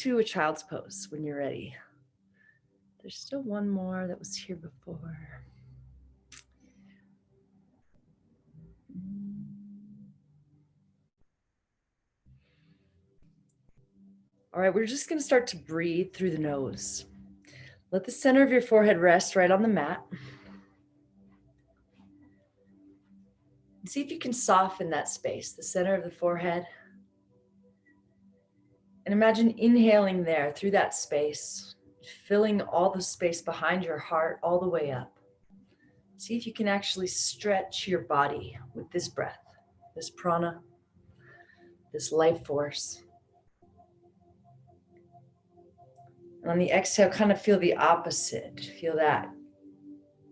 into a child's pose when you're ready. There's still one more that was here before. All right, we're just going to start to breathe through the nose. Let the center of your forehead rest right on the mat. And see if you can soften that space, the center of the forehead. And imagine inhaling there through that space, filling all the space behind your heart all the way up. See if you can actually stretch your body with this breath, this prana, this life force. And on the exhale, kind of feel the opposite. Feel that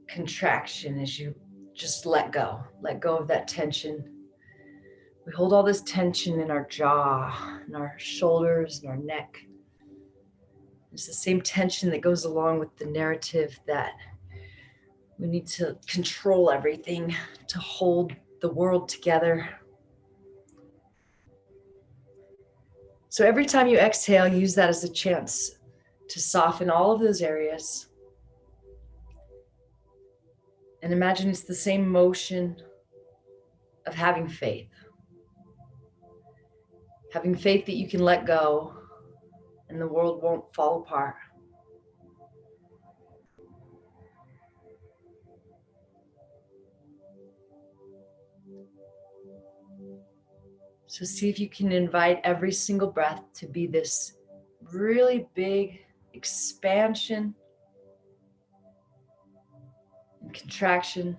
contraction as you just let go of that tension. We hold all this tension in our jaw, in our shoulders, and our neck. It's the same tension that goes along with the narrative that we need to control everything, to hold the world together. So every time you exhale, use that as a chance to soften all of those areas. And imagine it's the same motion of having faith. Having faith that you can let go and the world won't fall apart. So see if you can invite every single breath to be this really big expansion and contraction.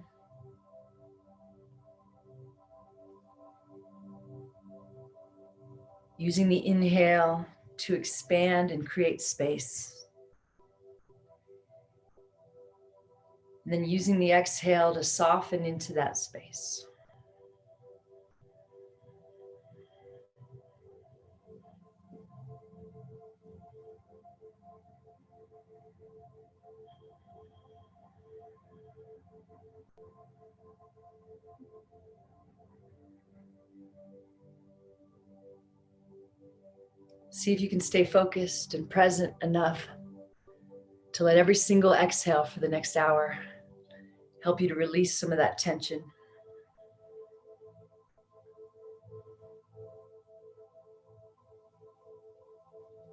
Using the inhale to expand and create space. And then using the exhale to soften into that space. See if you can stay focused and present enough to let every single exhale for the next hour help you to release some of that tension.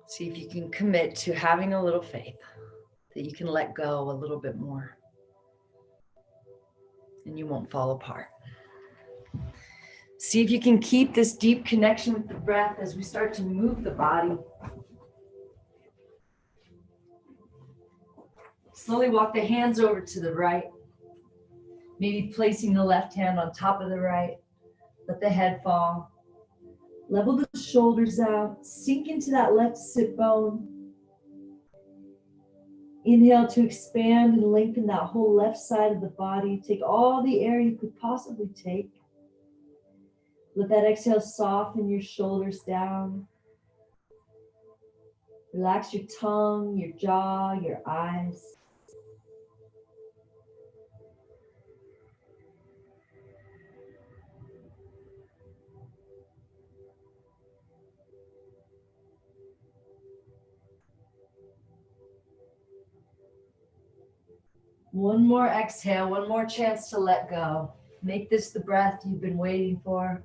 See if you can commit to having a little faith that you can let go a little bit more and you won't fall apart. See if you can keep this deep connection with the breath as we start to move the body. Slowly walk the hands over to the right, maybe placing the left hand on top of the right. Let the head fall. Level the shoulders out. Sink into that left sit bone. Inhale to expand and lengthen that whole left side of the body. Take all the air you could possibly take. Let that exhale soften your shoulders down. Relax your tongue, your jaw, your eyes. One more exhale, one more chance to let go. Make this the breath you've been waiting for.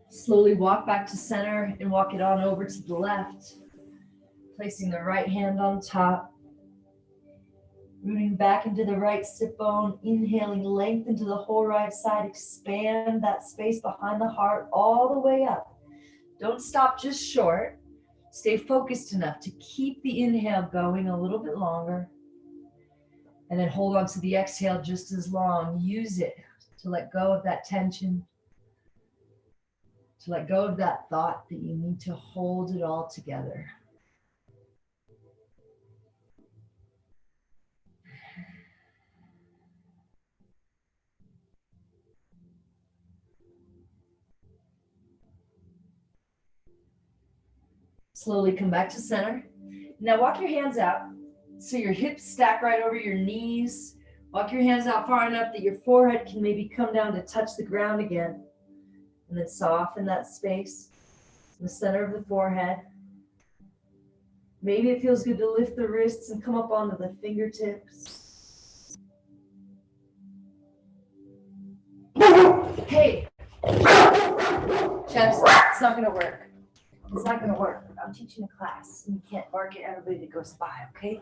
Slowly walk back to center and walk it on over to the left. Placing the right hand on top. Rooting back into the right sit bone. Inhaling, lengthen to the whole right side. Expand that space behind the heart all the way up. Don't stop just short. Stay focused enough to keep the inhale going a little bit longer. And then hold on to the exhale just as long. Use it to let go of that tension. To let go of that thought that you need to hold it all together. Slowly come back to center. Now walk your hands out so your hips stack right over your knees. Walk your hands out far enough that your forehead can maybe come down to touch the ground again. And then soften that space in the center of the forehead. Maybe it feels good to lift the wrists and come up onto the fingertips. Hey, Chefs, it's not gonna work. It's not gonna work. I'm teaching a class and you can't bark at everybody that goes by, okay?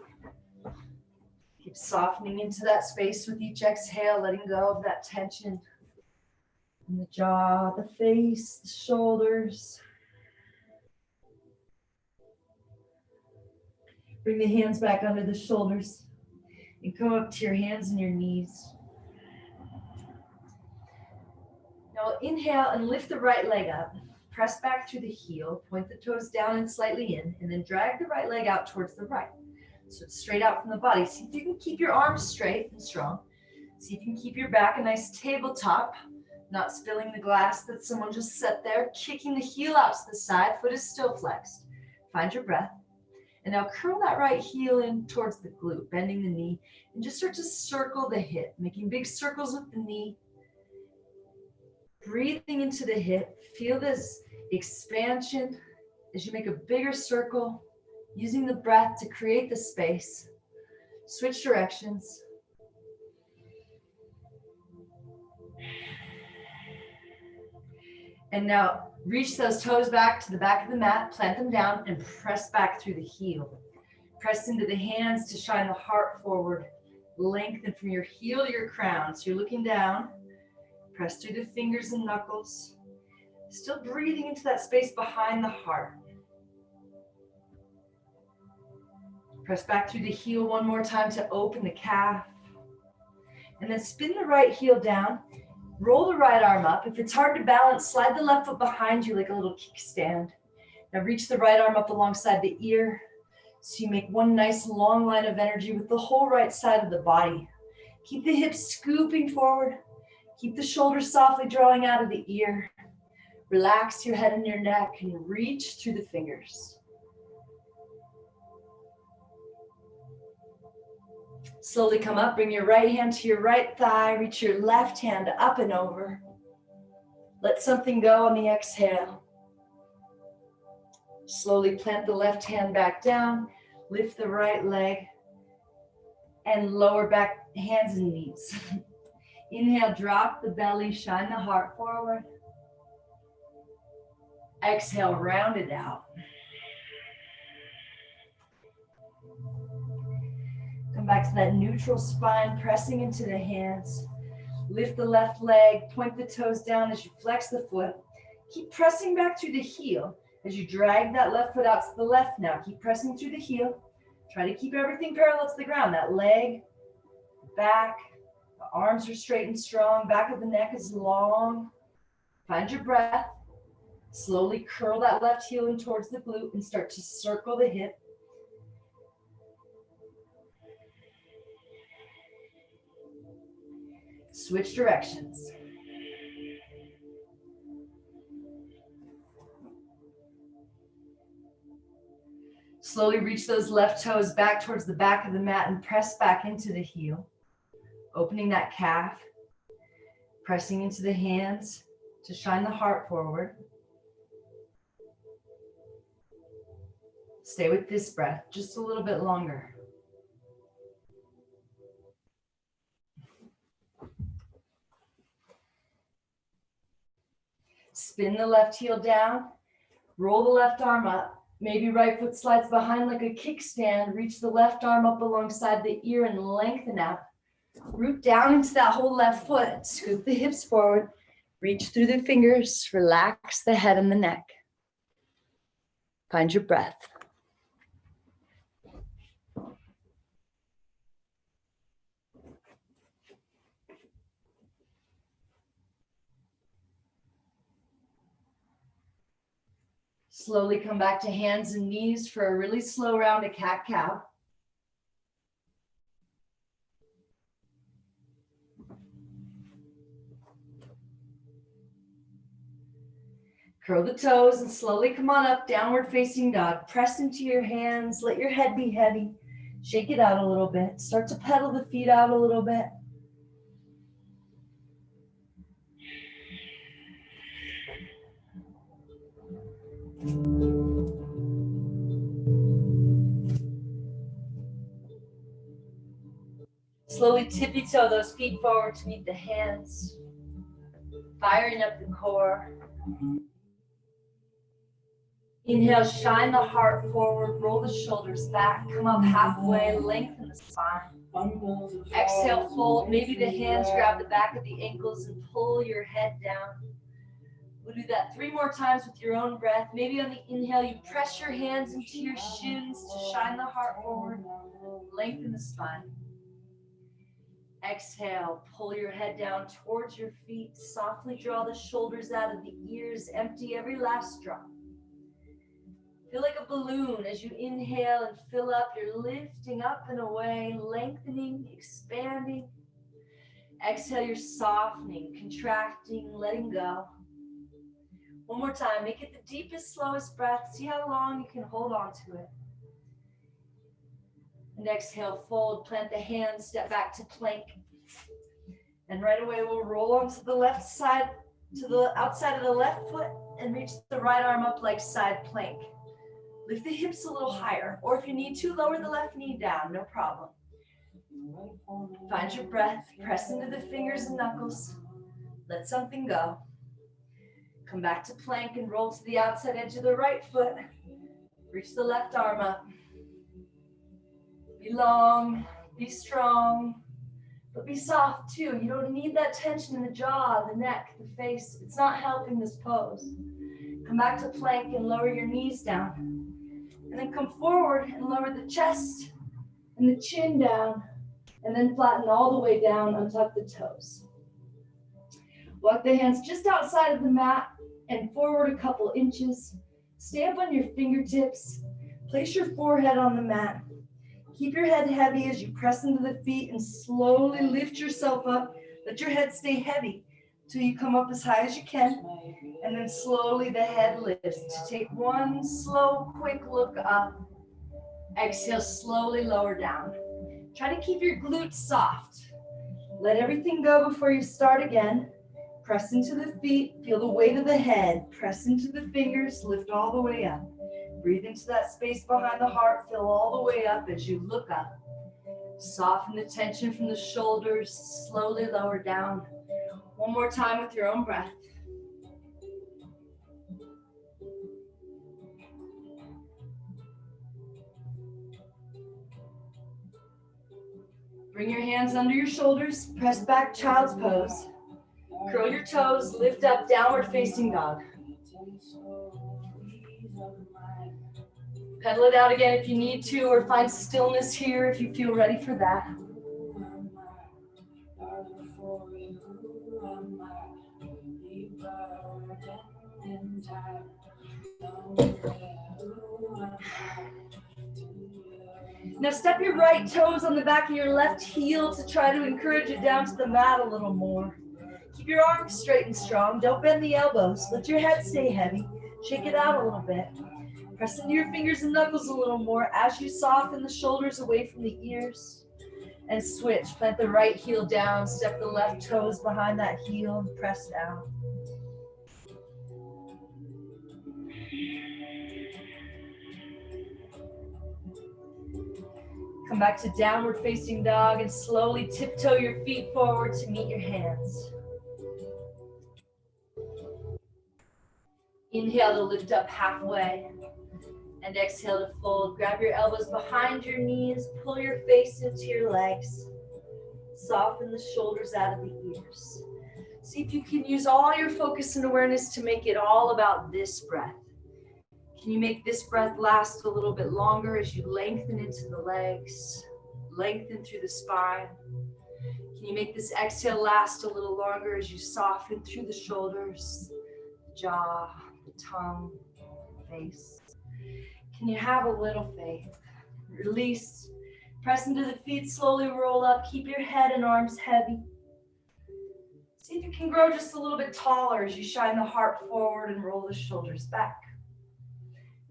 Keep softening into that space with each exhale, letting go of that tension in the jaw, the face, the shoulders. Bring the hands back under the shoulders and come up to your hands and your knees. Now inhale and lift the right leg up. Press back through the heel, point the toes down and slightly in, and then drag the right leg out towards the right. So it's straight out from the body. See if you can keep your arms straight and strong. See if you can keep your back a nice tabletop, not spilling the glass that someone just set there, kicking the heel out to the side, foot is still flexed. Find your breath. And now curl that right heel in towards the glute, bending the knee, and just start to circle the hip, making big circles with the knee. Breathing into the hip, feel this expansion as you make a bigger circle, using the breath to create the space. Switch directions. And now reach those toes back to the back of the mat, plant them down, and press back through the heel. Press into the hands to shine the heart forward. Lengthen from your heel to your crown. So you're looking down. Press through the fingers and knuckles. Still breathing into that space behind the heart. Press back through the heel one more time to open the calf. And then spin the right heel down. Roll the right arm up. If it's hard to balance, slide the left foot behind you like a little kickstand. Now reach the right arm up alongside the ear. So you make one nice long line of energy with the whole right side of the body. Keep the hips scooping forward. Keep the shoulders softly drawing out of the ear. Relax your head and your neck and reach through the fingers. Slowly come up, bring your right hand to your right thigh, reach your left hand up and over. Let something go on the exhale. Slowly plant the left hand back down, lift the right leg, and lower back hands and knees. Inhale, drop the belly, shine the heart forward. Exhale, round it out. Come back to that neutral spine, pressing into the hands. Lift the left leg, point the toes down as you flex the foot. Keep pressing back through the heel as you drag that left foot out to the left now. Keep pressing through the heel. Try to keep everything parallel to the ground. That leg, back, the arms are straight and strong. Back of the neck is long. Find your breath. Slowly curl that left heel in towards the glute and start to circle the hip. Switch directions. Slowly reach those left toes back towards the back of the mat and press back into the heel. Opening that calf. Pressing into the hands to shine the heart forward. Stay with this breath just a little bit longer. Spin the left heel down, roll the left arm up. Maybe right foot slides behind like a kickstand. Reach the left arm up alongside the ear and lengthen out. Root down into that whole left foot. Scoop the hips forward. Reach through the fingers. Relax the head and the neck. Find your breath. Slowly come back to hands and knees for a really slow round of cat-cow. Curl the toes and slowly come on up, downward facing dog. Press into your hands, let your head be heavy. Shake it out a little bit. Start to pedal the feet out a little bit. Slowly tippy toe those feet forward to meet the hands. Firing up the core. Inhale, shine the heart forward, roll the shoulders back, come up halfway, lengthen the spine. Exhale, fold. Maybe the hands grab the back of the ankles and pull your head down. We'll do that 3 more times with your own breath. Maybe on the inhale, you press your hands into your shins to shine the heart forward, lengthen the spine. Exhale, pull your head down towards your feet. Softly draw the shoulders out of the ears. Empty every last drop. Feel like a balloon as you inhale and fill up. You're lifting up and away, lengthening, expanding. Exhale, you're softening, contracting, letting go. One more time. Make it the deepest, slowest breath. See how long you can hold on to it. And exhale, fold, plant the hands, step back to plank. And right away, we'll roll onto the left side, to the outside of the left foot, and reach the right arm up like side plank. Lift the hips a little higher, or if you need to, lower the left knee down, no problem. Find your breath, press into the fingers and knuckles. Let something go. Come back to plank and roll to the outside edge of the right foot. Reach the left arm up. Be long, be strong, but be soft too. You don't need that tension in the jaw, the neck, the face. It's not helping this pose. Come back to plank and lower your knees down. And then come forward and lower the chest and the chin down. And then flatten all the way down, untuck the toes. Walk the hands just outside of the mat and forward a couple inches. Stay up on your fingertips. Place your forehead on the mat. Keep your head heavy as you press into the feet and slowly lift yourself up. Let your head stay heavy till you come up as high as you can. And then slowly the head lifts. Take one slow, quick look up. Exhale, slowly lower down. Try to keep your glutes soft. Let everything go before you start again. Press into the feet, feel the weight of the head. Press into the fingers, lift all the way up. Breathe into that space behind the heart, fill all the way up as you look up. Soften the tension from the shoulders, slowly lower down. One more time with your own breath. Bring your hands under your shoulders, press back, child's pose. Curl your toes, lift up, downward facing dog. Pedal it out again if you need to, or find stillness here if you feel ready for that. Now step your right toes on the back of your left heel to try to encourage it down to the mat a little more. Keep your arms straight and strong. Don't bend the elbows. Let your head stay heavy. Shake it out a little bit. Press into your fingers and knuckles a little more as you soften the shoulders away from the ears. And switch. Plant the right heel down. Step the left toes behind that heel and press down. Come back to downward facing dog and slowly tiptoe your feet forward to meet your hands. Inhale to lift up halfway and exhale to fold. Grab your elbows behind your knees, pull your face into your legs. Soften the shoulders out of the ears. See if you can use all your focus and awareness to make it all about this breath. Can you make this breath last a little bit longer as you lengthen into the legs, lengthen through the spine? Can you make this exhale last a little longer as you soften through the shoulders, the jaw, the tongue, the face? Can you have a little faith? Release. Press into the feet, slowly roll up. Keep your head and arms heavy. See if you can grow just a little bit taller as you shine the heart forward and roll the shoulders back.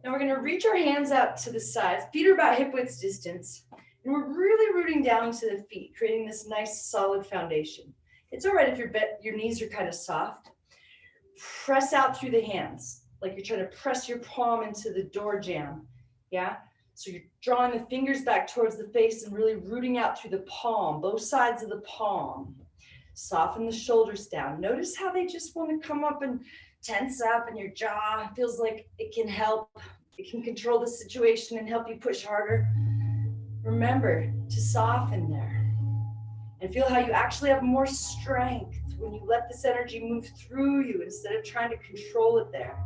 Now we're going to reach our hands out to the sides. Feet are about hip width distance. And we're really rooting down to the feet, creating this nice solid foundation. It's all right if your knees are kind of soft. Press out through the hands. like you're trying to press your palm into the door jamb. Yeah? So you're drawing the fingers back towards the face and really rooting out through the palm, both sides of the palm. Soften the shoulders down. Notice how they just want to come up and tense up, and your jaw feels like it can help. It can control the situation and help you push harder. Remember to soften there and feel how you actually have more strength when you let this energy move through you instead of trying to control it there.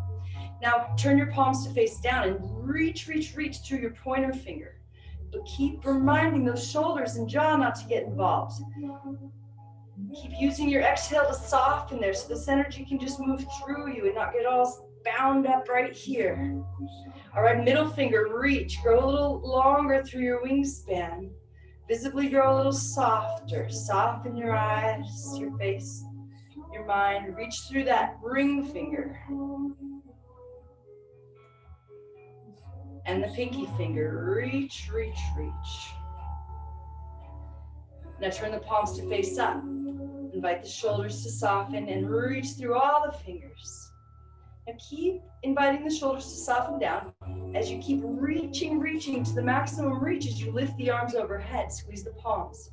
Now turn your palms to face down and reach through your pointer finger. But keep reminding those shoulders and jaw not to get involved. Keep using your exhale to soften there so this energy can just move through you and not get all bound up right here. All right, middle finger, reach, grow a little longer through your wingspan. Visibly grow a little softer. Soften your eyes, your face, your mind. Reach through that ring finger. And the pinky finger, reach. Now turn the palms to face up. Invite the shoulders to soften and reach through all the fingers. And keep inviting the shoulders to soften down as you keep reaching to the maximum reach as you lift the arms overhead, squeeze the palms.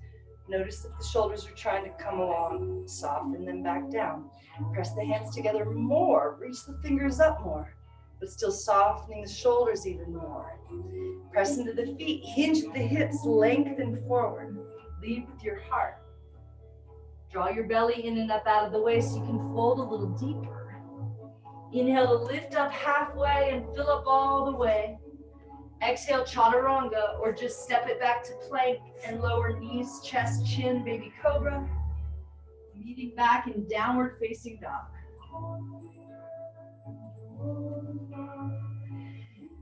Notice if the shoulders are trying to come along, soften them back down. Press the hands together more, reach the fingers up more, but still softening the shoulders even more. Press into the feet, hinge at the hips, lengthen forward. Lead with your heart. Draw your belly in and up out of the way so you can fold a little deeper. Inhale to lift up halfway and fill up all the way. Exhale, chaturanga, or just step it back to plank and lower knees, chest, chin, baby cobra. Meeting back in downward facing dog.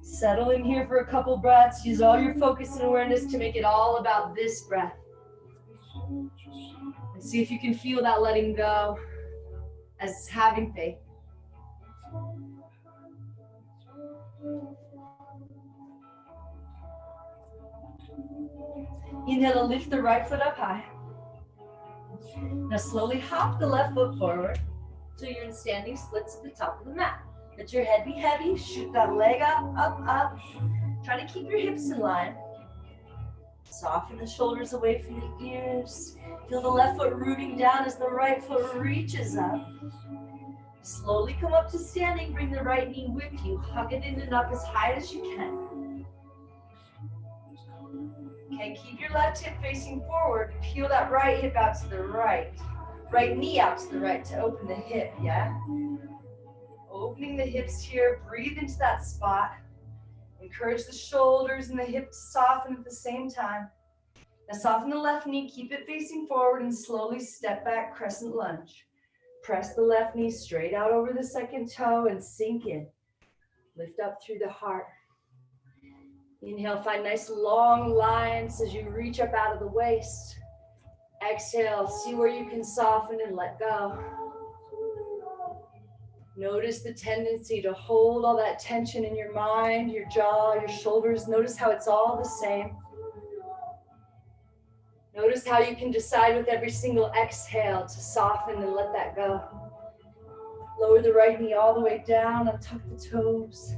Settle in here for a couple breaths. Use all your focus and awareness to make it all about this breath. And see if you can feel that letting go as having faith. Inhale to lift the right foot up high. Now slowly hop the left foot forward till you're in standing splits at the top of the mat. Let your head be heavy, shoot that leg up. Try to keep your hips in line. Soften the shoulders away from the ears. Feel the left foot rooting down as the right foot reaches up. Slowly come up to standing, bring the right knee with you. Hug it in and up as high as you can. Okay, keep your left hip facing forward. Peel that right hip out to the right. Right knee out to the right to open the hip, yeah? Opening the hips here, breathe into that spot. Encourage the shoulders and the hip to soften at the same time. Now soften the left knee, keep it facing forward and slowly step back, crescent lunge. Press the left knee straight out over the second toe and sink in. Lift up through the heart. Inhale, find nice long lines as you reach up out of the waist. Exhale, see where you can soften and let go. Notice the tendency to hold all that tension in your mind, your jaw, your shoulders. Notice how it's all the same. Notice how you can decide with every single exhale to soften and let that go. Lower the right knee all the way down, untuck the toes.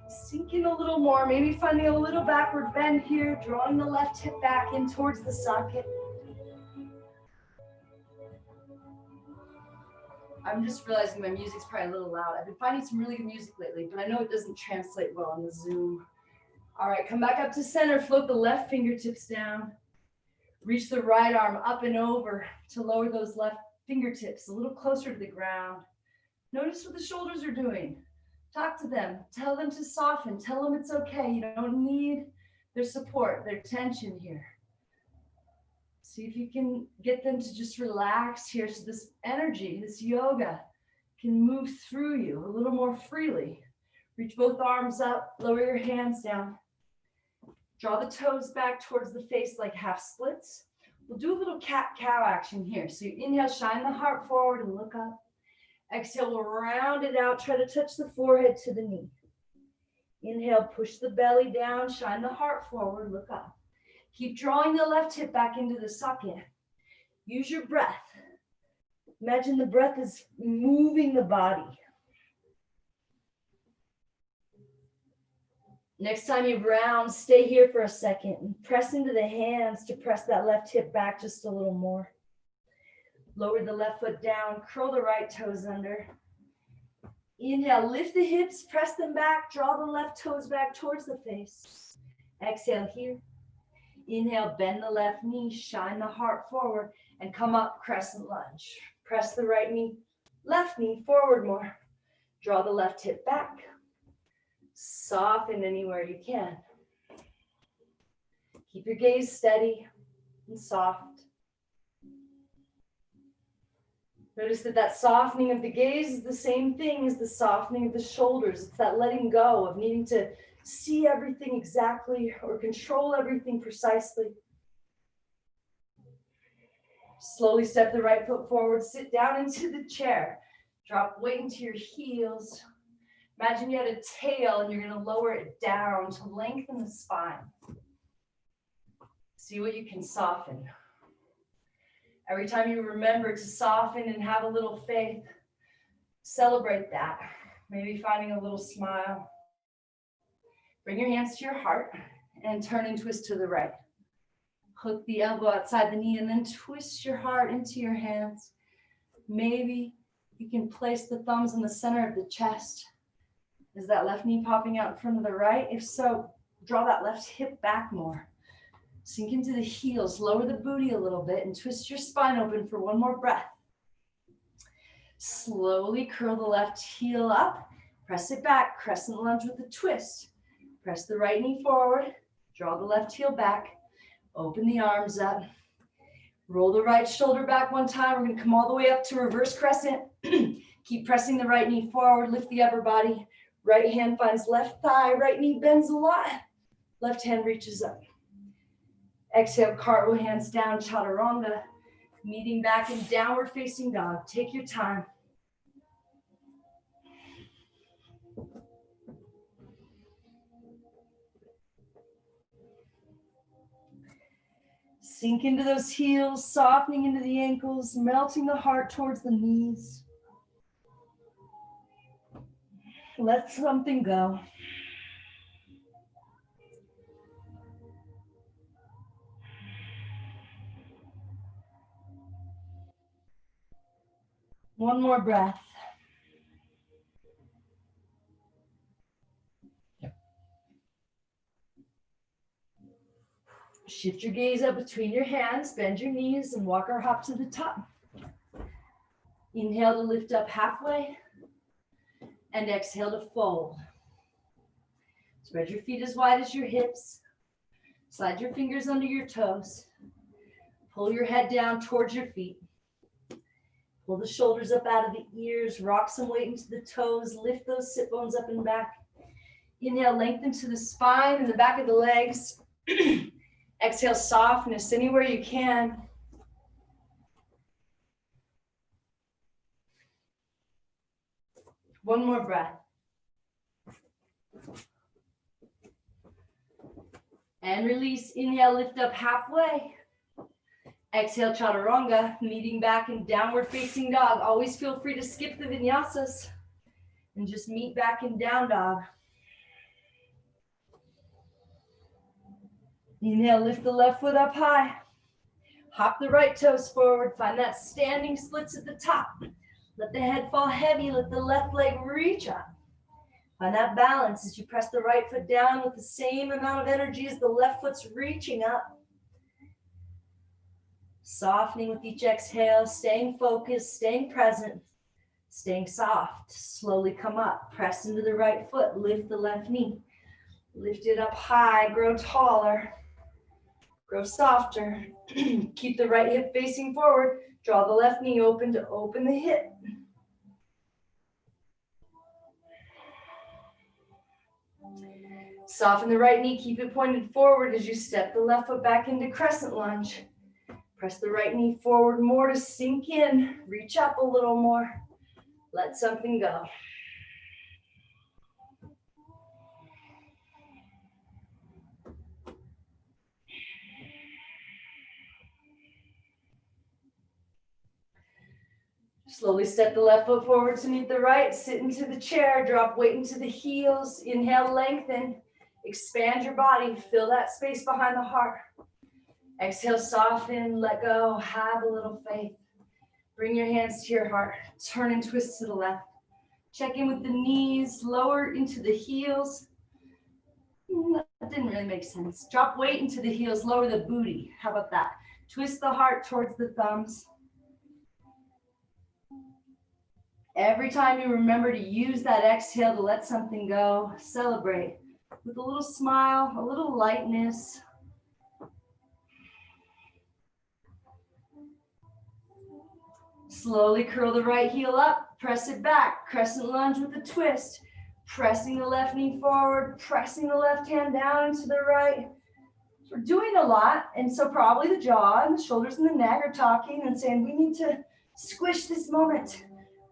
Sink in a little more, maybe finding a little backward bend here, drawing the left hip back in towards the socket. I'm just realizing my music's probably a little loud. I've been finding some really good music lately, but I know it doesn't translate well on the Zoom. All right, come back up to center, float the left fingertips down. Reach the right arm up and over to lower those left fingertips a little closer to the ground. Notice what the shoulders are doing. Talk to them, tell them to soften, tell them it's okay. You don't need their support, their tension here. See if you can get them to just relax here so this energy, this yoga can move through you a little more freely. Reach both arms up, lower your hands down. Draw the toes back towards the face like half splits. We'll do a little cat-cow action here. So you inhale, shine the heart forward and look up. Exhale, we'll round it out, try to touch the forehead to the knee. Inhale, push the belly down, shine the heart forward, look up. Keep drawing the left hip back into the socket. Use your breath. Imagine the breath is moving the body. Next time you round, stay here for a second and press into the hands to press that left hip back just a little more. Lower the left foot down, curl the right toes under. Inhale, lift the hips, press them back, draw the left toes back towards the face. Exhale here. Inhale, bend the left knee, shine the heart forward, and come up, crescent lunge. Press the right knee, left knee forward more. Draw the left hip back. Soften anywhere you can. Keep your gaze steady and soft. Notice that that softening of the gaze is the same thing as the softening of the shoulders. It's that letting go of needing to see everything exactly or control everything precisely. Slowly step the right foot forward, sit down into the chair. Drop weight into your heels. Imagine you had a tail and you're going to lower it down to lengthen the spine. See what you can soften. Every time you remember to soften and have a little faith, celebrate that. Maybe finding a little smile. Bring your hands to your heart and turn and twist to the right. Hook the elbow outside the knee and then twist your heart into your hands. Maybe you can place the thumbs in the center of the chest. Is that left knee popping out in front of the right? If so, draw that left hip back more. Sink into the heels, lower the booty a little bit and twist your spine open for one more breath. Slowly curl the left heel up, press it back, crescent lunge with a twist. Press the right knee forward, draw the left heel back, open the arms up. Roll the right shoulder back one time. We're gonna come all the way up to reverse crescent. Keep pressing the right knee forward, lift the upper body. Right hand finds left thigh, right knee bends a lot. Left hand reaches up. Exhale, cartwheel hands down, chaturanga. Meeting back in downward facing dog. Take your time. Sink into those heels, softening into the ankles, melting the heart towards the knees. Let something go. One more breath. Shift your gaze up between your hands, bend your knees, and walk or hop to the top. Inhale to lift up halfway, and exhale to fold. Spread your feet as wide as your hips. Slide your fingers under your toes. Pull your head down towards your feet. Pull the shoulders up out of the ears, rock some weight into the toes, lift those sit bones up and back. Inhale, lengthen to the spine and the back of the legs. Exhale, softness anywhere you can. One more breath. And release. Inhale, lift up halfway. Exhale, chaturanga, meeting back in downward facing dog. Always feel free to skip the vinyasas and just meet back in down dog. Inhale, lift the left foot up high. Hop the right toes forward. Find that standing splits at the top. Let the head fall heavy. Let the left leg reach up. Find that balance as you press the right foot down with the same amount of energy as the left foot's reaching up. Softening with each exhale, staying focused, staying present, staying soft. Slowly come up, press into the right foot, lift the left knee. Lift it up high, grow taller, grow softer. Keep the right hip facing forward. Draw the left knee open to open the hip. Soften the right knee, keep it pointed forward as you step the left foot back into crescent lunge. Press the right knee forward more to sink in. Reach up a little more. Let something go. Slowly step the left foot forward to meet the right. Sit into the chair. Drop weight into the heels. Inhale, lengthen. Expand your body, fill that space behind the heart. Exhale, soften, let go, have a little faith. Bring your hands to your heart, turn and twist to the left. Check in with the knees, lower into the heels. That didn't really make sense. Drop weight into the heels, lower the booty. How about that? Twist the heart towards the thumbs. Every time you remember to use that exhale to let something go, celebrate with a little smile, a little lightness. Slowly curl the right heel up, press it back, crescent lunge with a twist, pressing the left knee forward, pressing the left hand down into the right. So we're doing a lot, and so probably the jaw and the shoulders and the neck are talking and saying, we need to squish this moment.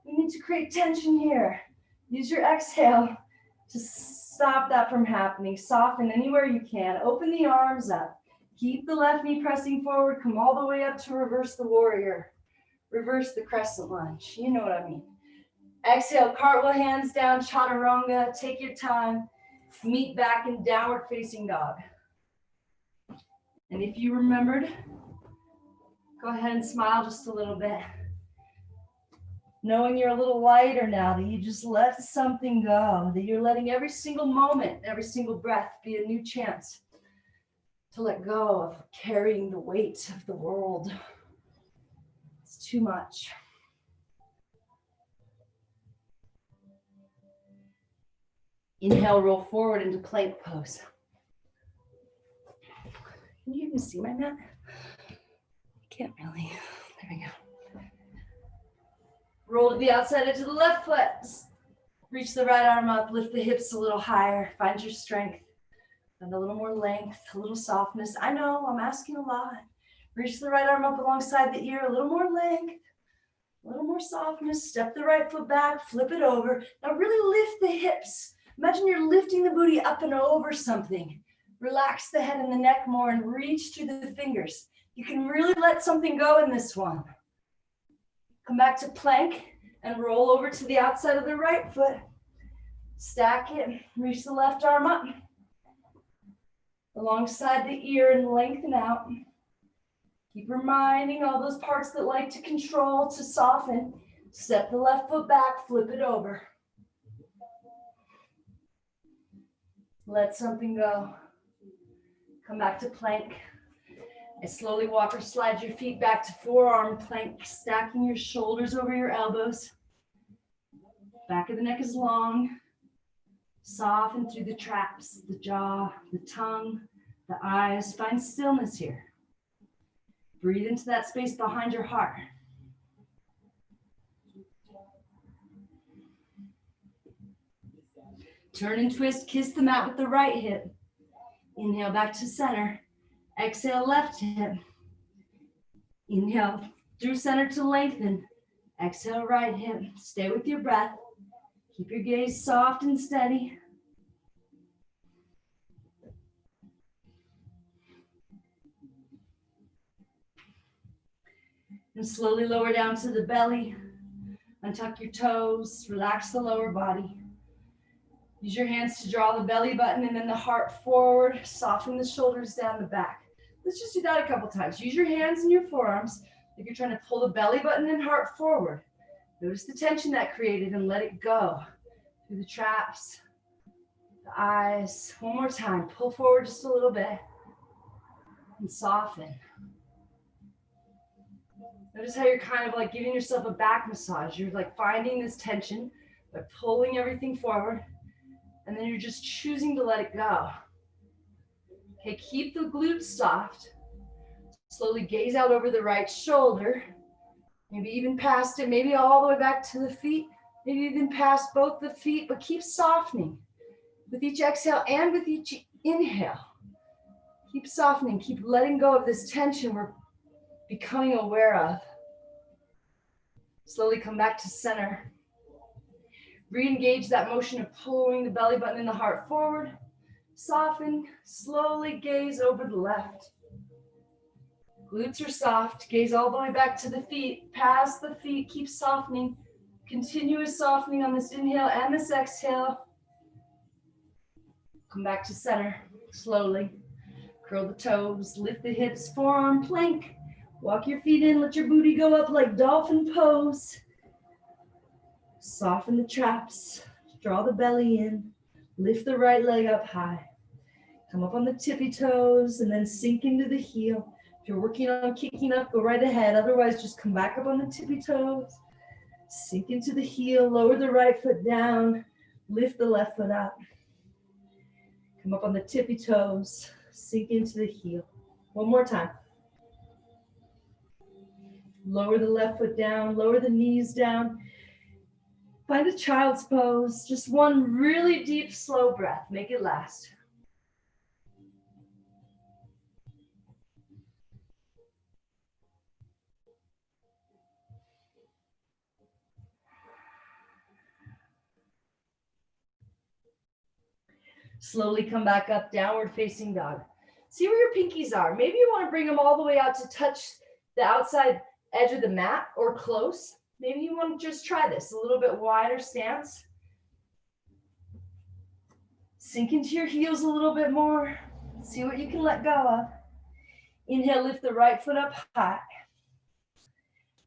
We need to create tension here. Use your exhale to stop that from happening. Soften anywhere you can. Open the arms up. Keep the left knee pressing forward. Come all the way up to reverse the warrior. Reverse the crescent lunge. You know what I mean. Exhale, cartwheel hands down, chaturanga. Take your time. Meet back in downward facing dog. And if you remembered, go ahead and smile just a little bit. Knowing you're a little lighter now, that you just let something go, that you're letting every single moment, every single breath be a new chance to let go of carrying the weight of the world. It's too much. Inhale, roll forward into plank pose. Can you even see my mat? Can't really. There we go. Roll to the outside edge of the left foot. Reach the right arm up, lift the hips a little higher. Find your strength. And a little more length, a little softness. I know, I'm asking a lot. Reach the right arm up alongside the ear, a little more length, a little more softness. Step the right foot back, flip it over. Now really lift the hips. Imagine you're lifting the booty up and over something. Relax the head and the neck more and reach through the fingers. You can really let something go in this one. Come back to plank and roll over to the outside of the right foot. Stack it, reach the left arm up. Alongside the ear and lengthen out. Keep reminding all those parts that like to control to soften. Step the left foot back, flip it over. Let something go. Come back to plank. And slowly walk or slide your feet back to forearm plank, stacking your shoulders over your elbows. Back of the neck is long. Soften through the traps, the jaw, the tongue, the eyes. Find stillness here. Breathe into that space behind your heart. Turn and twist, kiss the mat with the right hip. Inhale back to center. Exhale, left hip. Inhale through center to lengthen. Exhale, right hip. Stay with your breath. Keep your gaze soft and steady. And slowly lower down to the belly. Untuck your toes. Relax the lower body. Use your hands to draw the belly button and then the heart forward. Soften the shoulders down the back. Let's just do that a couple times. Use your hands and your forearms like you're trying to pull the belly button and heart forward. Notice the tension that created and let it go. Through the traps, the eyes. One more time. Pull forward just a little bit and soften. Notice how you're kind of like giving yourself a back massage. You're like finding this tension by pulling everything forward, and then you're just choosing to let it go. Okay, keep the glutes soft. Slowly gaze out over the right shoulder. Maybe even past it, maybe all the way back to the feet. Maybe even past both the feet, but keep softening with each exhale and with each inhale. Keep softening, keep letting go of this tension we're becoming aware of. Slowly come back to center. Re-engage that motion of pulling the belly button and the heart forward. Soften, slowly gaze over the left. Glutes are soft, gaze all the way back to the feet, past the feet, keep softening. Continuous softening on this inhale and this exhale. Come back to center, slowly. Curl the toes, lift the hips, forearm plank. Walk your feet in, let your booty go up like dolphin pose. Soften the traps, draw the belly in. Lift the right leg up high. Come up on the tippy toes and then sink into the heel. If you're working on kicking up, go right ahead. Otherwise, just come back up on the tippy toes. Sink into the heel, lower the right foot down. Lift the left foot up. Come up on the tippy toes, sink into the heel. One more time. Lower the left foot down, lower the knees down. Find a child's pose. Just one really deep, slow breath. Make it last. Slowly come back up, downward facing dog. See where your pinkies are. Maybe you want to bring them all the way out to touch the outside edge of the mat or close. Maybe you want to just try this, a little bit wider stance. Sink into your heels a little bit more. See what you can let go of. Inhale, lift the right foot up high.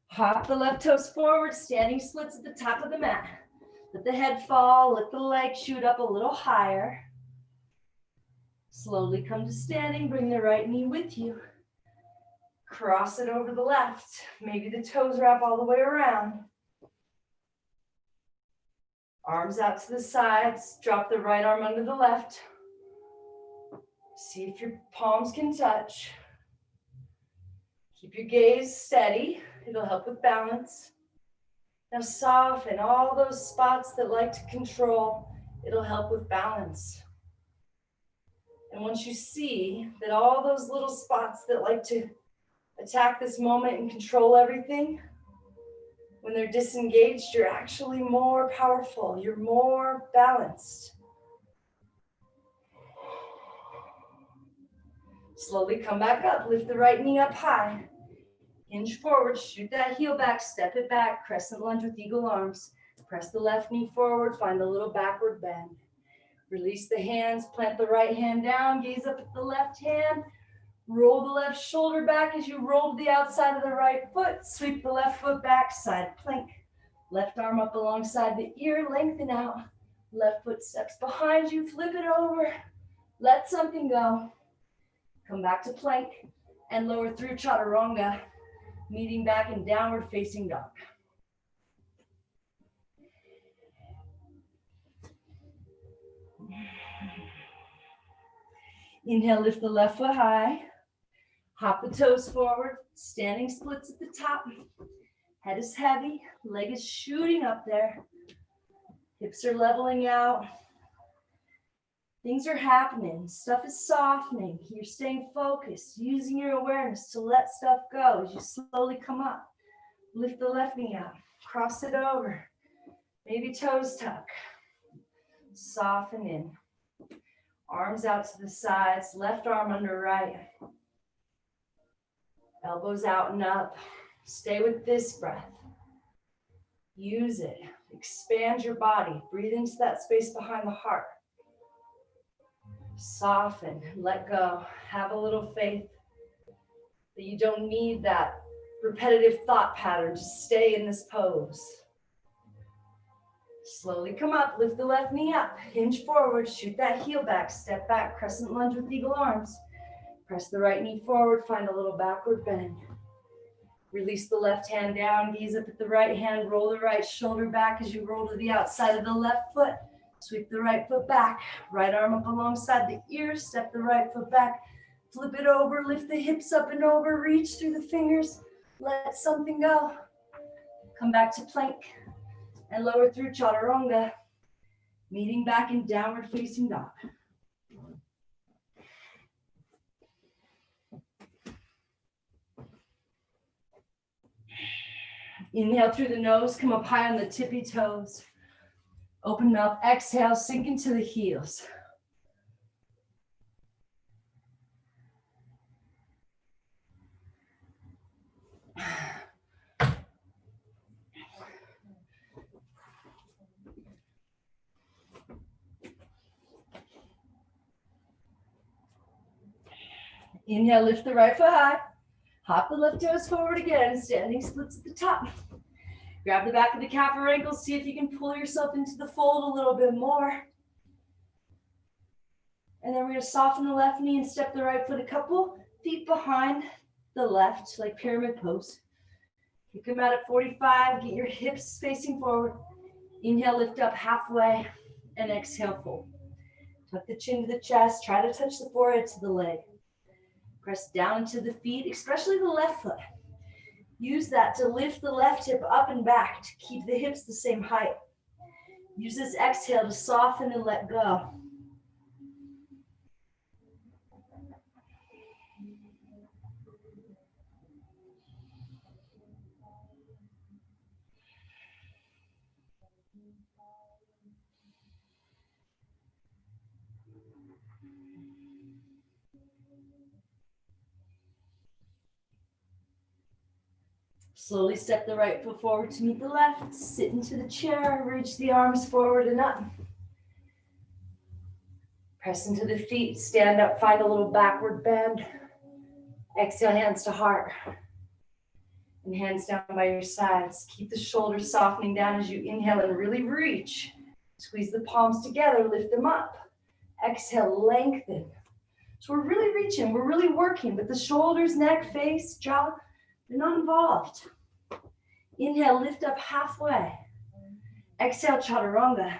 Hop the left toes forward, standing splits at the top of the mat. Let the head fall, let the leg shoot up a little higher. Slowly come to standing, bring the right knee with you. Cross it over the left. Maybe the toes wrap all the way around. Arms out to the sides. Drop the right arm under the left. See if your palms can touch. Keep your gaze steady. It'll help with balance. Now soften all those spots that like to control. It'll help with balance. And once you see that all those little spots that like to attack this moment and control everything, when they're disengaged, you're actually more powerful. You're more balanced. Slowly come back up. Lift the right knee up high. Hinge forward. Shoot that heel back. Step it back. Crescent lunge with eagle arms. Press the left knee forward. Find a little backward bend. Release the hands. Plant the right hand down. Gaze up at the left hand. Roll the left shoulder back as you roll to the outside of the right foot. Sweep the left foot back, side plank. Left arm up alongside the ear, lengthen out. Left foot steps behind you, flip it over. Let something go. Come back to plank and lower through chaturanga, meeting back in downward facing dog. Inhale, lift the left foot high. Hop the toes forward, standing splits at the top. Head is heavy, leg is shooting up there. Hips are leveling out. Things are happening, stuff is softening. You're staying focused, using your awareness to let stuff go as you slowly come up. Lift the left knee up, cross it over. Maybe toes tuck. Soften in. Arms out to the sides, left arm under right. Elbows out and up. Stay with this breath. Use it. Expand your body. Breathe into that space behind the heart. Soften. Let go. Have a little faith that you don't need that repetitive thought pattern. Just stay in this pose. Slowly come up. Lift the left knee up. Hinge forward. Shoot that heel back. Step back. Crescent lunge with eagle arms. Press the right knee forward, find a little backward bend. Release the left hand down, gaze up at the right hand, roll the right shoulder back as you roll to the outside of the left foot. Sweep the right foot back, right arm up alongside the ear, step the right foot back, flip it over, lift the hips up and over, reach through the fingers, let something go. Come back to plank and lower through chaturanga, meeting back in downward facing dog. Inhale through the nose, come up high on the tippy toes. Open mouth, exhale, sink into the heels. Inhale, lift the right foot high. Hop the left toes forward again, standing splits at the top. Grab the back of the calf or ankle, see if you can pull yourself into the fold a little bit more. And then we're gonna soften the left knee and step the right foot a couple feet behind the left, like pyramid pose. Kick them out at 45, get your hips facing forward. Inhale, lift up halfway, and exhale, fold. Tuck the chin to the chest, try to touch the forehead to the leg. Press down into the feet, especially the left foot. Use that to lift the left hip up and back to keep the hips the same height. Use this exhale to soften and let go. Slowly step the right foot forward to meet the left. Sit into the chair, reach the arms forward and up. Press into the feet, stand up, find a little backward bend. Exhale, hands to heart. And hands down by your sides. Keep the shoulders softening down as you inhale and really reach. Squeeze the palms together, lift them up. Exhale, lengthen. So we're really reaching, we're really working, but the shoulders, neck, face, jaw, they're not involved. Inhale, lift up halfway. Exhale, chaturanga.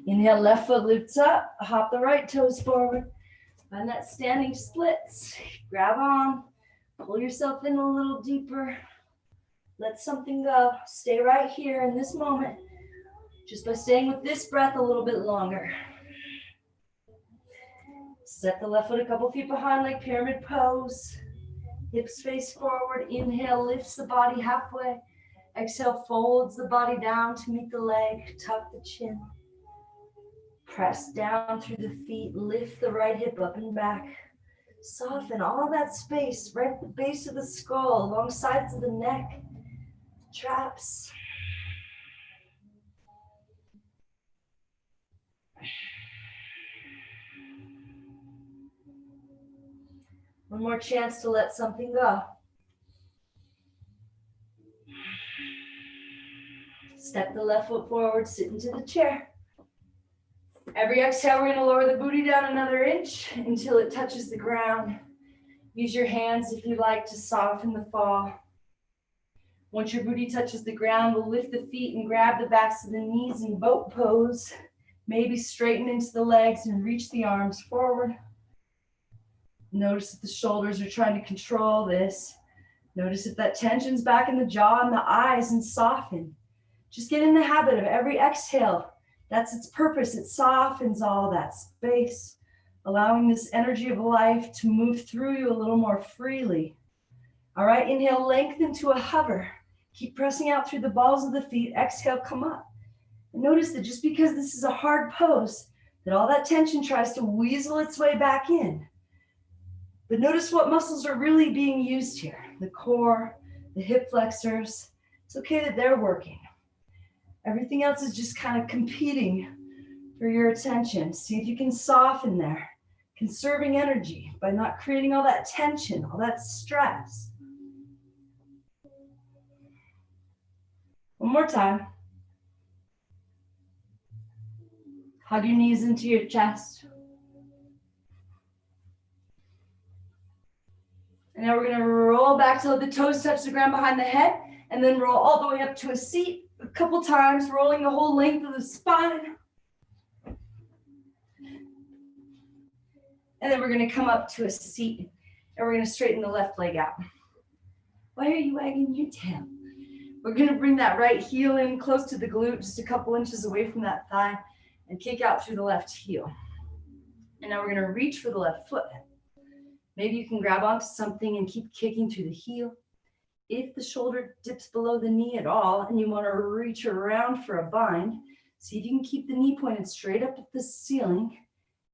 Inhale, left foot lifts up, hop the right toes forward. Find that standing splits. Grab on, pull yourself in a little deeper. Let something go. Stay right here in this moment, just by staying with this breath a little bit longer. Step the left foot a couple feet behind like pyramid pose. Hips face forward. Inhale, lifts the body halfway. Exhale, folds the body down to meet the leg. Tuck the chin. Press down through the feet. Lift the right hip up and back. Soften all that space right at the base of the skull, along sides of the neck. Traps. One more chance to let something go. Step the left foot forward, sit into the chair. Every exhale, we're gonna lower the booty down another inch until it touches the ground. Use your hands if you like to soften the fall. Once your booty touches the ground, we'll lift the feet and grab the backs of the knees in boat pose. Maybe straighten into the legs and reach the arms forward. Notice that the shoulders are trying to control this. Notice if that tension's back in the jaw and the eyes, and soften. Just get in the habit of every exhale. That's its purpose. It softens all that space, allowing this energy of life to move through you a little more freely. All right, inhale, lengthen to a hover. Keep pressing out through the balls of the feet. Exhale, come up. And notice that just because this is a hard pose, that all that tension tries to weasel its way back in. But notice what muscles are really being used here. The core, the hip flexors. It's okay that they're working. Everything else is just kind of competing for your attention. See if you can soften there, conserving energy by not creating all that tension, all that stress. One more time. Hug your knees into your chest. And now we're gonna roll back till the toes touch the ground behind the head, and then roll all the way up to a seat a couple times, rolling the whole length of the spine. And then we're gonna come up to a seat, and we're gonna straighten the left leg out. Why are you wagging your tail? We're gonna bring that right heel in close to the glute, just a couple inches away from that thigh, and kick out through the left heel. And now we're gonna reach for the left foot. Maybe you can grab onto something and keep kicking through the heel. If the shoulder dips below the knee at all and you want to reach around for a bind, see if you can keep the knee pointed straight up at the ceiling.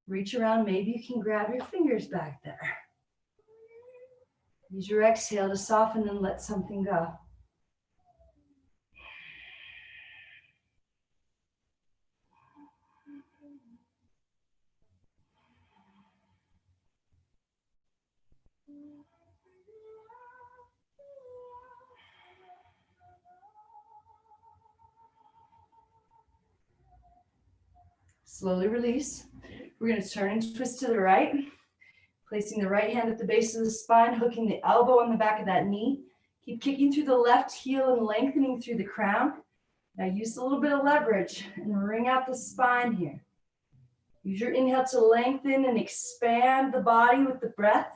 Reach around, maybe you can grab your fingers back there. Use your exhale to soften and let something go. Slowly release. We're going to turn and twist to the right, placing the right hand at the base of the spine, hooking the elbow on the back of that knee. Keep kicking through the left heel and lengthening through the crown. Now use a little bit of leverage and wring out the spine here. Use your inhale to lengthen and expand the body with the breath.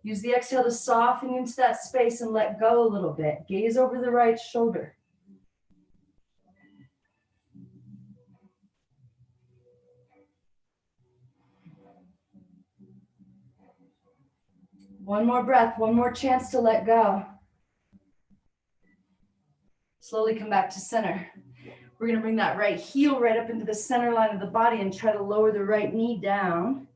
Use the exhale to soften into that space and let go a little bit. Gaze over the right shoulder. One more breath, one more chance to let go. Slowly come back to center. We're going to bring that right heel right up into the center line of the body and try to lower the right knee down.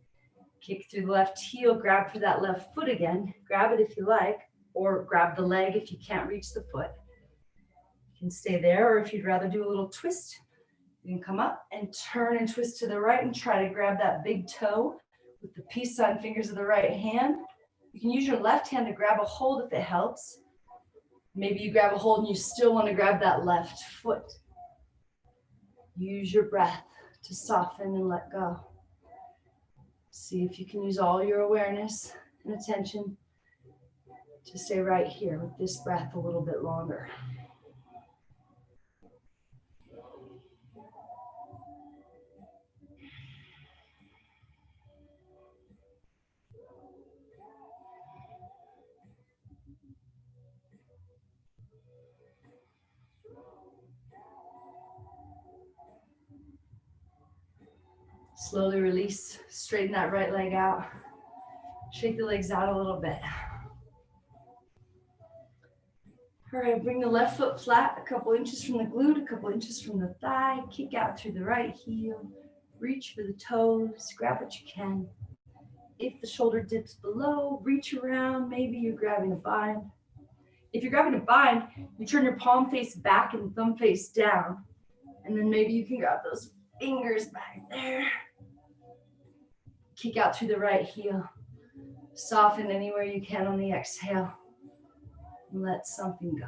Kick through the left heel, grab for that left foot again. Grab it if you like, or grab the leg if you can't reach the foot. You can stay there, or if you'd rather do a little twist, you can come up and turn and twist to the right and try to grab that big toe with the peace sign fingers of the right hand. You can use your left hand to grab a hold if it helps. Maybe you grab a hold and you still want to grab that left foot. Use your breath to soften and let go. See if you can use all your awareness and attention to stay right here with this breath a little bit longer. Slowly release, straighten that right leg out. Shake the legs out a little bit. All right, bring the left foot flat, a couple inches from the glute, a couple inches from the thigh. Kick out through the right heel. Reach for the toes, grab what you can. If the shoulder dips below, reach around. Maybe you're grabbing a bind. If you're grabbing a bind, you turn your palm face back and thumb face down. And then maybe you can grab those fingers back there. Kick out through the right heel. Soften anywhere you can on the exhale. And let something go.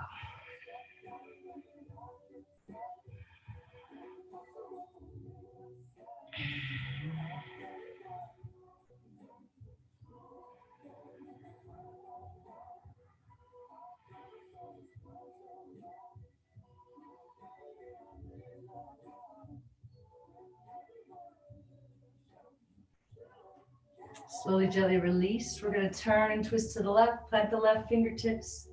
Slowly, gently release. We're going to turn and twist to the left, plant the left fingertips,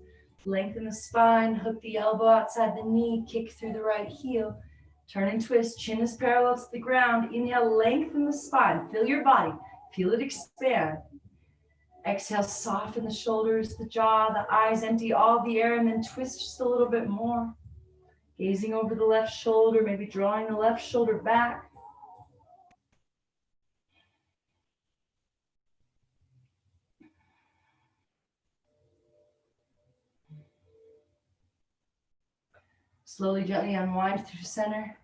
lengthen the spine, hook the elbow outside the knee, kick through the right heel, turn and twist, chin is parallel to the ground. Inhale, lengthen the spine, feel your body, feel it expand. Exhale, soften the shoulders, the jaw, the eyes, empty all the air, and then twist just a little bit more. Gazing over the left shoulder, maybe drawing the left shoulder back. Slowly, gently unwind through center.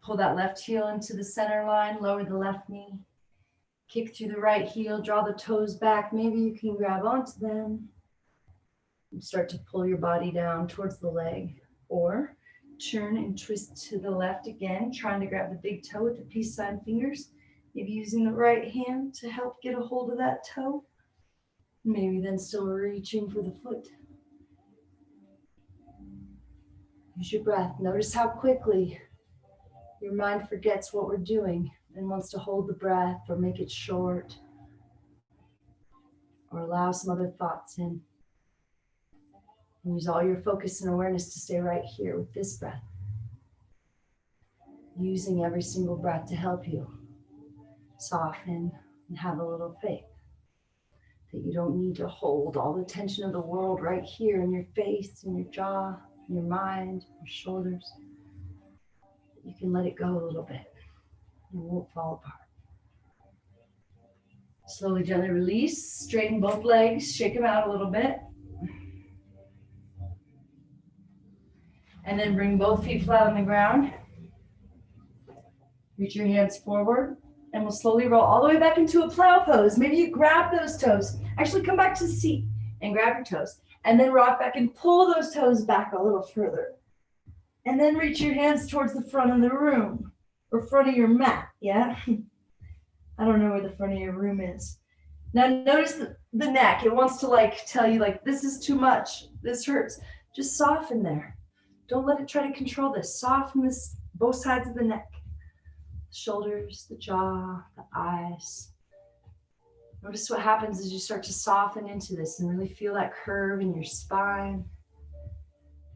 Pull that left heel into the center line, lower the left knee. Kick through the right heel, draw the toes back. Maybe you can grab onto them. And start to pull your body down towards the leg. Or turn and twist to the left again, trying to grab the big toe with the peace sign fingers. Maybe using the right hand to help get a hold of that toe. Maybe then still reaching for the foot. Use your breath. Notice how quickly your mind forgets what we're doing and wants to hold the breath or make it short or allow some other thoughts in. And use all your focus and awareness to stay right here with this breath. Using every single breath to help you soften and have a little faith that you don't need to hold all the tension of the world right here in your face, in your jaw, in your mind, your shoulders. You can let it go a little bit. It won't fall apart. Slowly, gently release. Straighten both legs. Shake them out a little bit. And then bring both feet flat on the ground. Reach your hands forward. And we'll slowly roll all the way back into a plow pose. Maybe you grab those toes. Actually, come back to the seat and grab your toes. And then rock back and pull those toes back a little further. And then reach your hands towards the front of the room. or front of your mat, yeah? I don't know where the front of your room is. Now notice the neck. It wants to like tell you like, this is too much. This hurts. Just soften there. Don't let it try to control this. Soften this, both sides of the neck. The shoulders, the jaw, the eyes. Notice what happens as you start to soften into this and really feel that curve in your spine.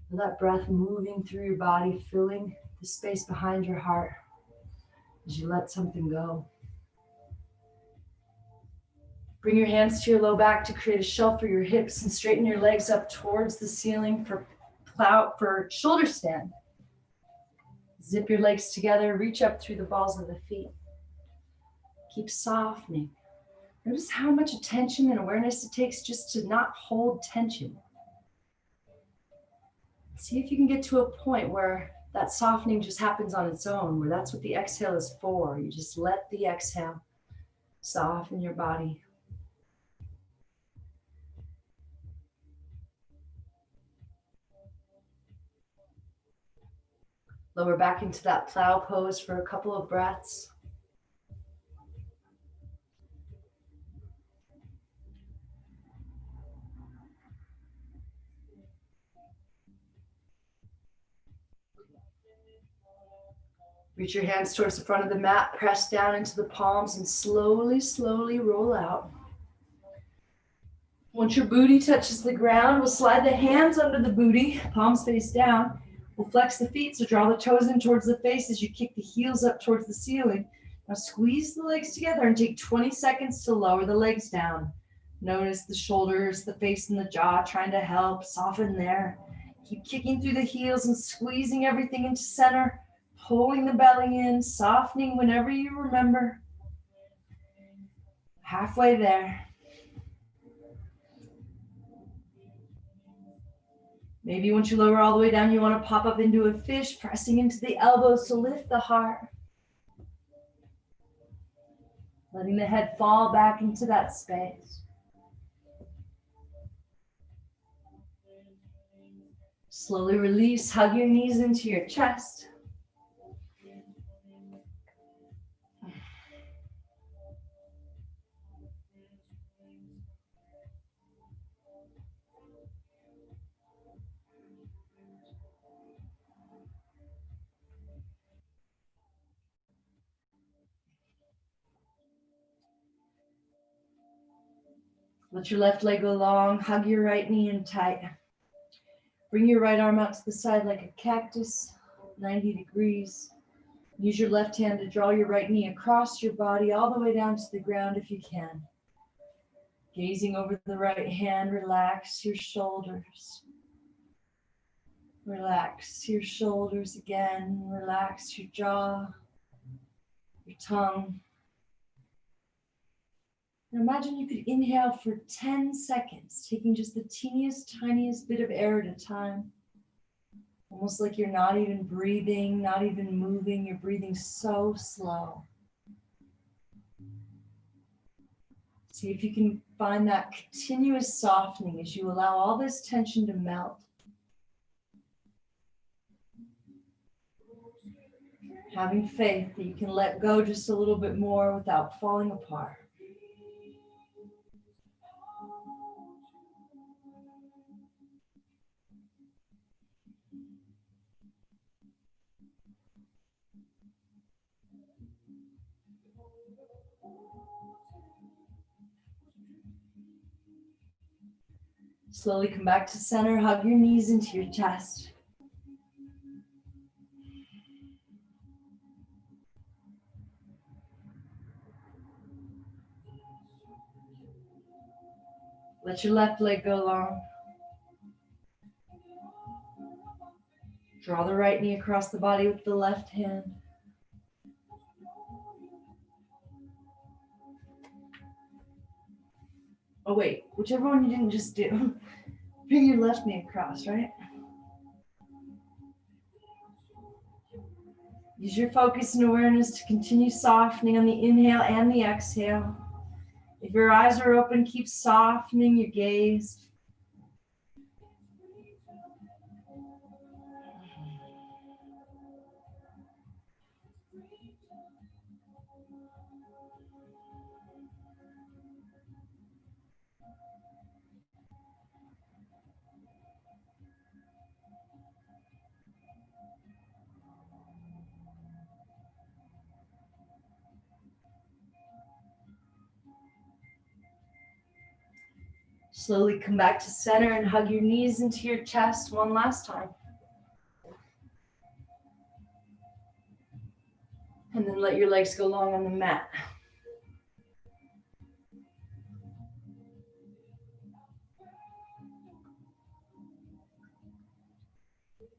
Feel that breath moving through your body, filling the space behind your heart as you let something go. Bring your hands to your low back to create a shelf for your hips and straighten your legs up towards the ceiling for shoulder stand. Zip your legs together, reach up through the balls of the feet. Keep softening. Notice how much attention and awareness it takes just to not hold tension. See if you can get to a point where that softening just happens on its own, where that's what the exhale is for. You just let the exhale soften your body. Lower back into that plow pose for a couple of breaths. Reach your hands towards the front of the mat, press down into the palms and slowly, slowly roll out. Once your booty touches the ground, we'll slide the hands under the booty, palms face down. We'll flex the feet, so draw the toes in towards the face as you kick the heels up towards the ceiling. Now squeeze the legs together and take 20 seconds to lower the legs down. Notice the shoulders, the face, and the jaw trying to help soften there. Keep kicking through the heels and squeezing everything into center, pulling the belly in, softening whenever you remember. Halfway there. Maybe once you lower all the way down, you want to pop up into a fish, pressing into the elbows to lift the heart. Letting the head fall back into that space. Slowly release, hug your knees into your chest. Let your left leg go long, hug your right knee in tight. Bring your right arm out to the side like a cactus, 90 degrees. Use your left hand to draw your right knee across your body all the way down to the ground if you can. Gazing over the right hand, relax your shoulders. Relax your shoulders again. Relax your jaw, your tongue. Now imagine you could inhale for 10 seconds, taking just the teeniest, tiniest bit of air at a time. Almost like you're not even breathing, not even moving. You're breathing so slow. See if you can find that continuous softening as you allow all this tension to melt. Having faith that you can let go just a little bit more without falling apart. Slowly come back to center, hug your knees into your chest. Let your left leg go long. Draw the right knee across the body with the left hand. Oh wait, whichever one you didn't just do. Bring your left knee across, right? Use your focus and awareness to continue softening on the inhale and the exhale. If your eyes are open, keep softening your gaze. Slowly come back to center and hug your knees into your chest one last time. And then let your legs go long on the mat.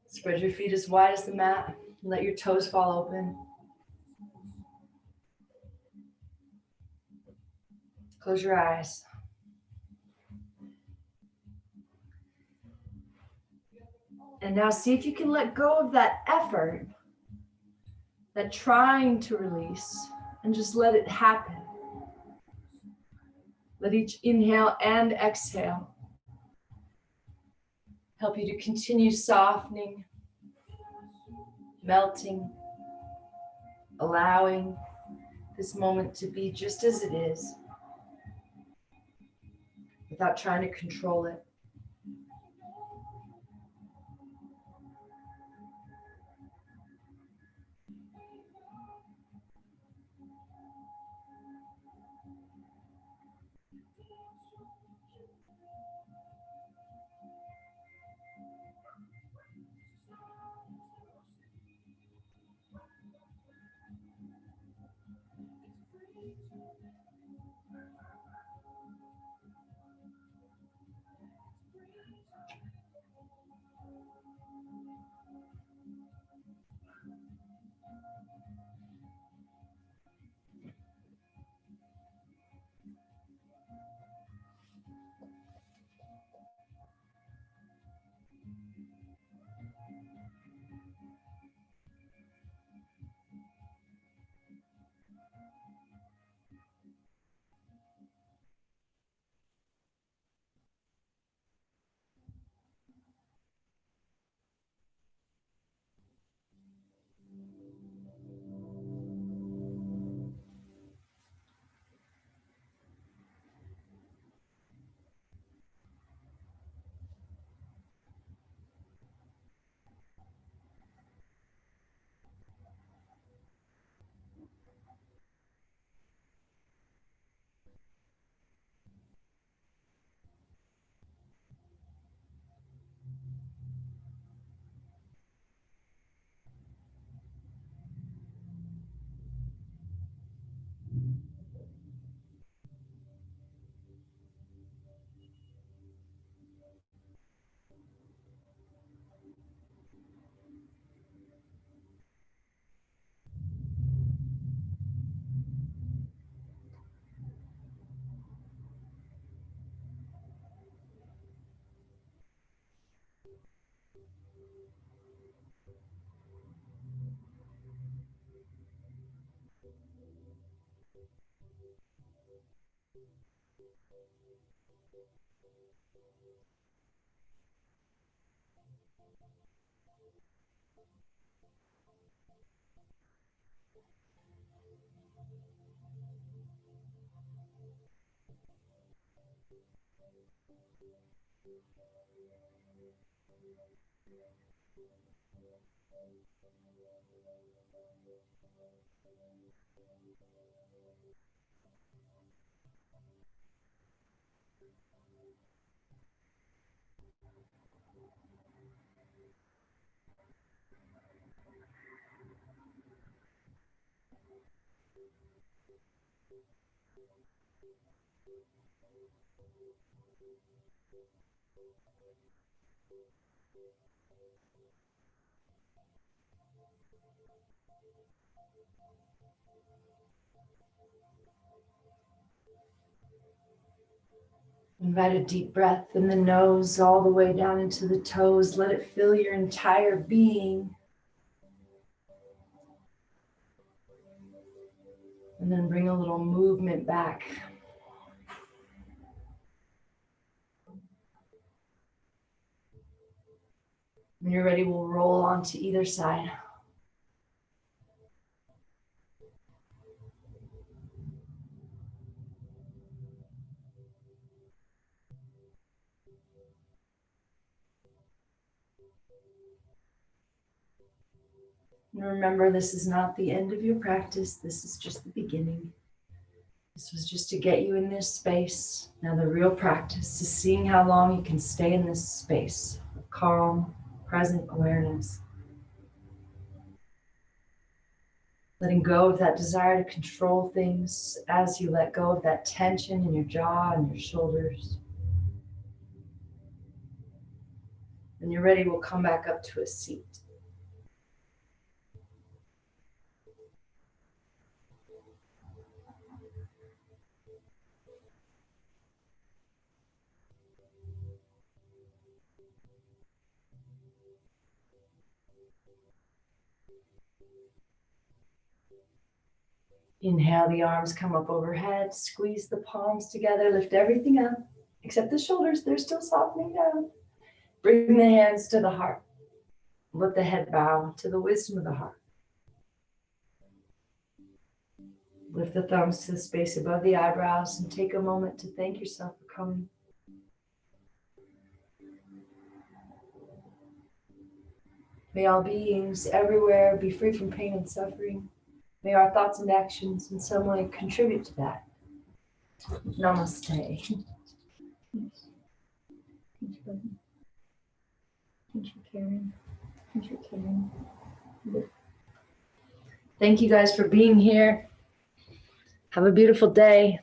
Spread your feet as wide as the mat. Let your toes fall open. Close your eyes. And now see if you can let go of that effort, that trying to release, and just let it happen. Let each inhale and exhale help you to continue softening, melting, allowing this moment to be just as it is, without trying to control it. Invite a deep breath in the nose all the way down into the toes. Let it fill your entire being. And then bring a little movement back. When you're ready, we'll roll onto either side. And remember, this is not the end of your practice. This is just the beginning. This was just to get you in this space. Now the real practice is seeing how long you can stay in this space of calm, present awareness. Letting go of that desire to control things as you let go of that tension in your jaw and your shoulders. When you're ready, we'll come back up to a seat. Inhale, the arms come up overhead, squeeze the palms together, lift everything up, except the shoulders, they're still softening down. Bring the hands to the heart. Let the head bow to the wisdom of the heart. Lift the thumbs to the space above the eyebrows and take a moment to thank yourself for coming. May all beings everywhere be free from pain and suffering. May our thoughts and actions in some way contribute to that. Namaste. Thank you, Karen. Thank you, Karen. Thank you guys for being here. Have a beautiful day.